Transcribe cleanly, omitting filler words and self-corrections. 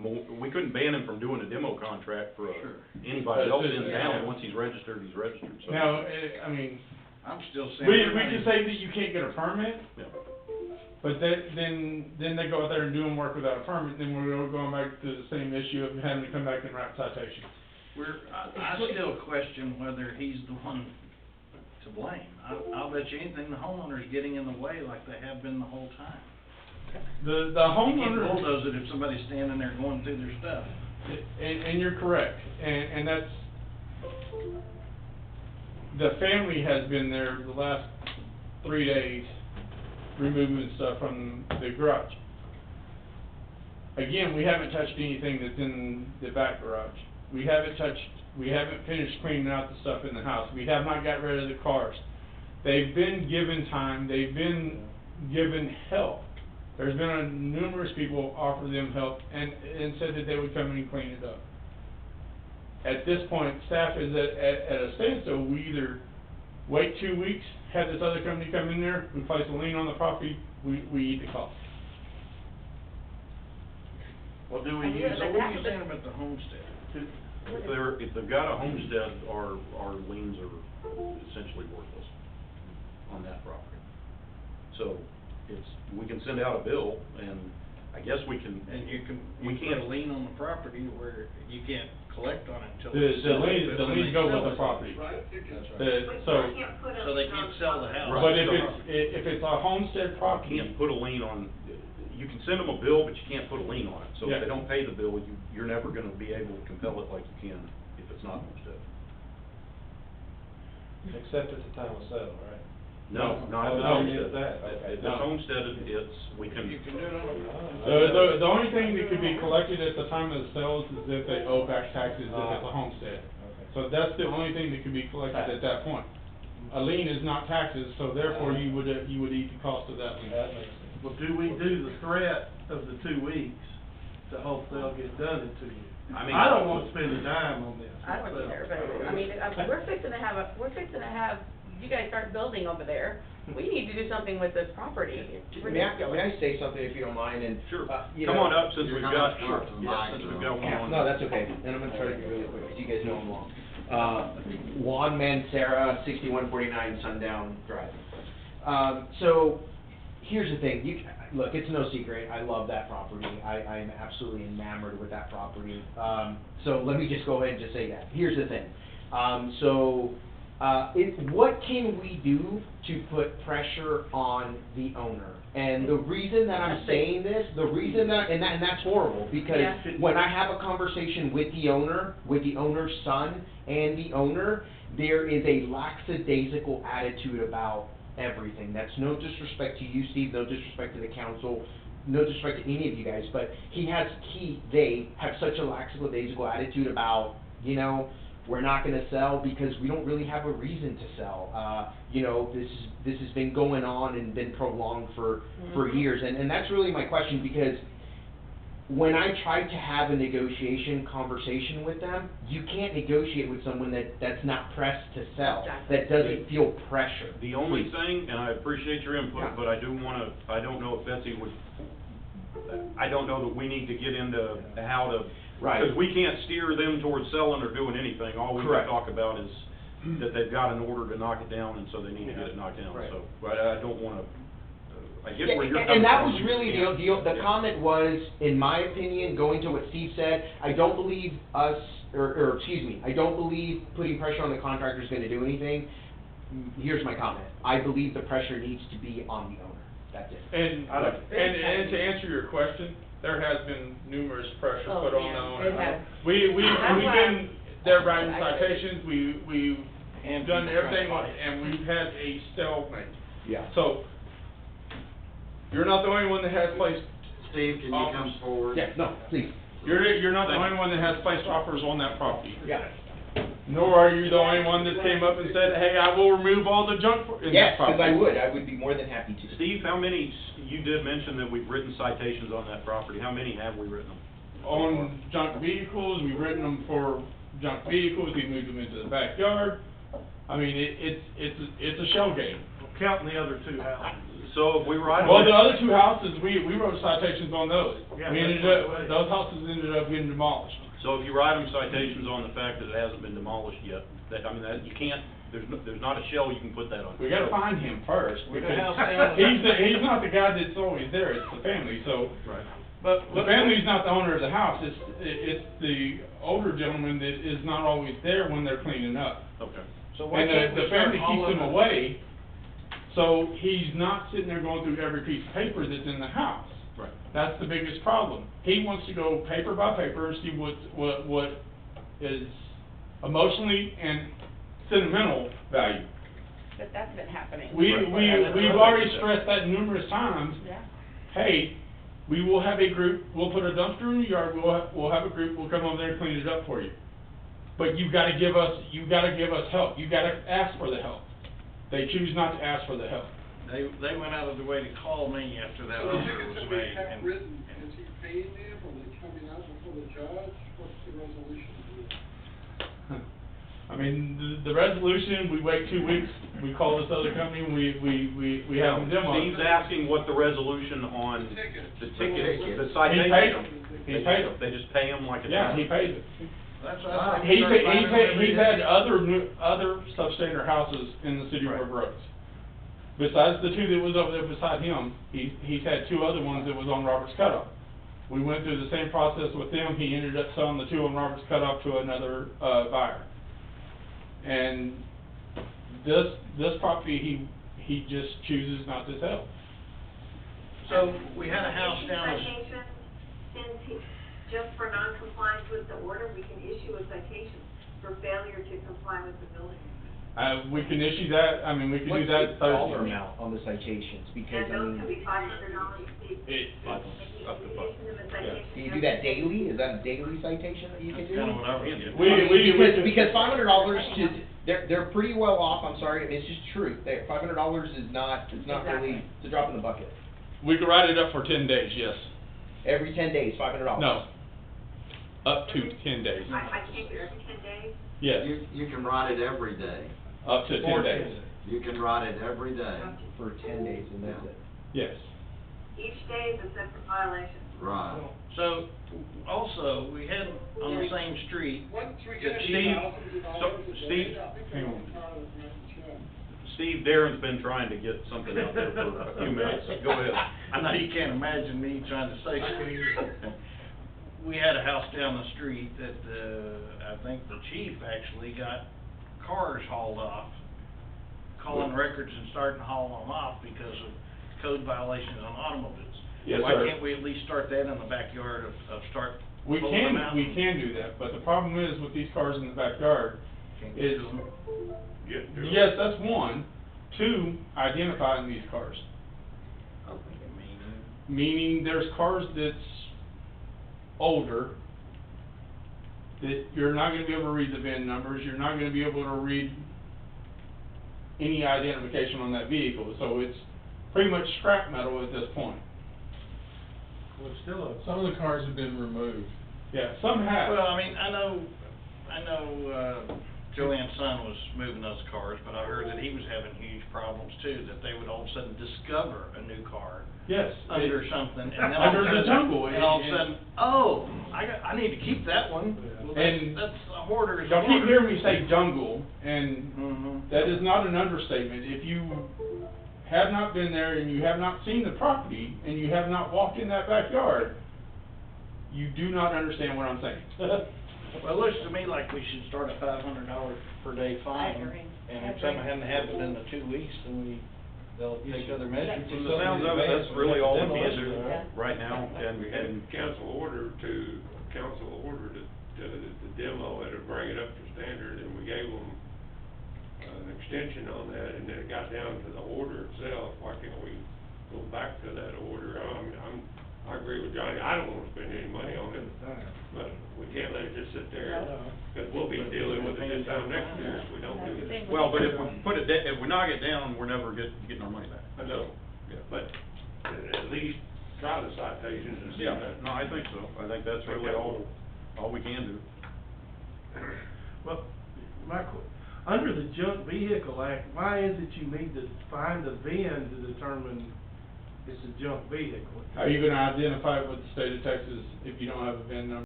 we couldn't ban him from doing a demo contract for anybody else in town. Yeah. Once he's registered, so. Now, I mean, I'm still saying. we can say that you can't get a permit, Yeah. but then they go out there and doing work without a permit, then we're going back to the same issue of having to come back and write citations. I still question whether he's the one to blame. I'll bet you anything, the homeowner's getting in the way like they have been the whole time. The You can't homeowner, bulldoze it if somebody's standing there going through their stuff. and you're correct, and that's, the family has been there the last 3 days removing stuff from the garage. Again, we haven't touched anything that's in the back garage. We haven't finished cleaning out the stuff in the house. We have not got rid of the cars. They've been given time, they've been given help. There's been numerous people offer them help and said that they would come in and clean it up. At this point, staff is at a standstill. We either wait 2 weeks, have this other company come in there, we place a lien on the property, we eat the cost. Well, do we use, so what are you saying about the homestead? If they've got a homestead, our liens are essentially worthless on that property. So we can send out a bill, and I guess we can. And you we put a lien on the property where you can't collect on it until. The liens go with the property. Right. So they can't sell the house. but if it's a homestead property. You can't put a lien on, you can send them a bill, but you can't put a lien on it. So Yeah. if they don't pay the bill, you're never gonna be able to compel it like you can if it's not homestead. Except at the time of sale, right? No, not if it's No, homestead. it's that, okay. If it's homestead, we can. You can do it on The only thing that could be collected at the time of the sales is if they owe back taxes if it's a homestead. Okay. So that's the only thing that could be collected at that point. A lien is not taxes, so therefore you would eat the cost of that lien. That makes sense. Well, do we do the threat of the 2 weeks to hope they'll get done in 2 years? I mean, I don't wanna spend a dime on this. I don't either, but, I mean, we're fixing to have, you guys start building over there. We need to do something with this property. It's May ridiculous. I say something if you don't mind, and, Sure. you Come know- on up since You're we've not got, sure. since we've got one Yeah, on. no, that's okay, and I'm gonna try to be really quick, because you guys know I'm long. Juan Mancera, 6149 Sundown Drive. So, here's the thing, look, it's no secret, I love that property, I'm absolutely enamored with that property. So let me just go ahead and just say that. Here's the thing, what can we do to put pressure on the owner? And the reason that I'm saying this, and that's horrible, because Yeah. when I have a conversation with the owner's son and the owner, there is a lackadaisical attitude about everything. That's no disrespect to you, Steve, no disrespect to the council, no disrespect to any of you guys, but they have such a lackadaisical attitude about, we're not gonna sell because we don't really have a reason to sell. This has been going on and been prolonged for years, and that's really my question, because when I tried to have a negotiation conversation with them, you can't negotiate with someone that's not pressed to sell, Exactly. that doesn't feel pressure. The only thing, and I appreciate your input, Yeah. but I don't know if Betsy would, I don't know that we need to get into how to, Right. because we can't steer them towards selling or doing anything. All we can Correct. talk about is that they've got an order to knock it down, and so they need to get it knocked down, Right. so, but I don't wanna, I get where you're coming from. And that was You really can't- the comment was, in my opinion, going to what Steve said, I don't believe I don't believe putting pressure on the contractor is gonna do anything. Here's my comment, I believe the pressure needs to be on the owner, that's it. And to answer your question, there has been numerous pressure Oh, put on yeah, the owner. it has. We've That's why been there writing I agree. citations, we've And done people everything, try to fight. and we've had a stalemate. Yeah. So, you're not the only one that has placed, Steve, can you come forward? Yeah, no, please, you're not the only one that has placed offers on that property. yeah. Nor are you the only one that came up and said, hey, I will remove all the junk in that Yes, property. because I would be more than happy to. Steve, how many, you did mention that we've written citations on that property, how many have we written them? On junk vehicles, we've written them for junk vehicles, we've moved them into the backyard. I mean, it's a shell game. counting the other two houses. So if we write. Well, the other two houses, we wrote citations on those. Yeah, We ended that's up, what I'm saying. those houses ended up getting demolished. So if you write them citations on the fact that it hasn't been demolished yet, that, I mean, that, you can't, there's not a shell you can put that on. We gotta find him first, With the because house down- he's not the guy that's always there, it's the family, so. Right. But, The family's not the owner of the house, it's the older gentleman that is not always there when they're cleaning up. Okay. so why can't And we the start family keeps hauling him them? away, so he's not sitting there going through every piece of paper that's in the house. Right. That's the biggest problem. He wants to go paper by paper and see what is emotionally and sentimental value. But that's been happening. We've Right. already stressed that numerous times. Yeah. Hey, we will have a group, we'll put a dumpster in the yard, we'll have a group, we'll come over there and clean it up for you. But you've gotta give us help, you gotta ask for the help. They choose not to ask for the help. They went out of their way to call me after that So the offer tickets was that made, we have and, written, is he paying them, or they coming out before the judge? What's the resolution? I mean, the resolution, we wait 2 weeks, we call this other company, we have them demo. Steve's asking what the resolution on the tickets, the He citation. paid them, he paid them. They just pay them like a. Yeah, he pays it. that's why I say we He's, start finding them every he's day. had other substandard houses in the city of River Oaks. Besides the two that was over there beside him, he's had 2 other ones that was on Robert's Cutoff. We went through the same process with them, he ended up selling the 2 on Robert's Cutoff to another, buyer. And this property, he just chooses not to sell. So, we had a house down the. Citation, since he, just for non-compliance with the order, we can issue a citation for failure to comply with the building. We can issue that, I mean, we can do that What's the dollar Thursday. amount on the citations, because, And I those mean, can be $500 each. Up to five. Issue them a citation. do you do that daily? Is that a daily citation that you can That's do? kinda what I was getting. Because $500 just, they're pretty well off, I'm sorry, I mean, it's just truth, $500 is not really, it's a drop in the bucket. We could write it up for 10 days, yes. Every 10 days, $500. No. Up to 10 days. I can't do every 10 days. Yes, You can write it every day. up to 10 days. You can write it every day. For 10 days, and that's it. Yes. Each day is a separate violation. Right. So, also, we had on the same street, Once we that get Steve, $8,000 so, a day, Steve, I think hang we're on. trying to manage that. Steve, Darren's been trying to get something out there for a few minutes. Go ahead. I know you can't imagine me trying to say something. We had a house down the street that, I think the chief actually got cars hauled off, calling records and starting to haul them off because of code violations on automobiles. Yes, Why sir. can't we at least start that in the backyard of start We pulling them out? can do that, but the problem is with these cars in the backyard Can't get is, to 'em. yes, that's one. 2, identifying these cars. Meaning there's cars that's older, that you're not gonna be able to read the VIN numbers, you're not gonna be able to read any identification on that vehicle, so it's pretty much scrap metal at this point. Well, it's still a. Some of the cars have been removed. Yeah, some have. Well, I mean, I know, Joanne's son was moving those cars, but I heard that he was having huge problems too, that they would all of a sudden discover a new car Yes. under it- something, and then all of a Under the sudden, jungle, and all of a and- sudden, oh, I need to keep that one. Well, And that's a hoarder's Y'all keep hoarder. hearing me say jungle, and Mhm. that is not an understatement. If you have not been there and you have not seen the property, and you have not walked in that backyard, you do not understand what I'm saying. Well, it looks to me like we should start a $500 per day fine. agree. And I if something agree. hadn't happened in the 2 weeks, then they'll take other measures. From the sounds of it, that's really all we can do Yeah. right now, and council order to demo it or bring it up to standard, and we gave them an extension on that, and then it got down to the order itself. Why can't we go back to that order? I agree with Johnny, I don't wanna spend any money on it, but we can't let it just sit there, cause we'll be dealing with it this time next year if we don't do this. well, but if we put it, if we knock it down, we're never getting our money back. I know, but at least try the citations and see Yeah, that. no, I think so. I think that's really all we can do. Well, under the Junk Vehicle Act, why is it you need to find a VIN to determine it's a junk vehicle? How are you gonna identify it with the state of Texas if you don't have a VIN number?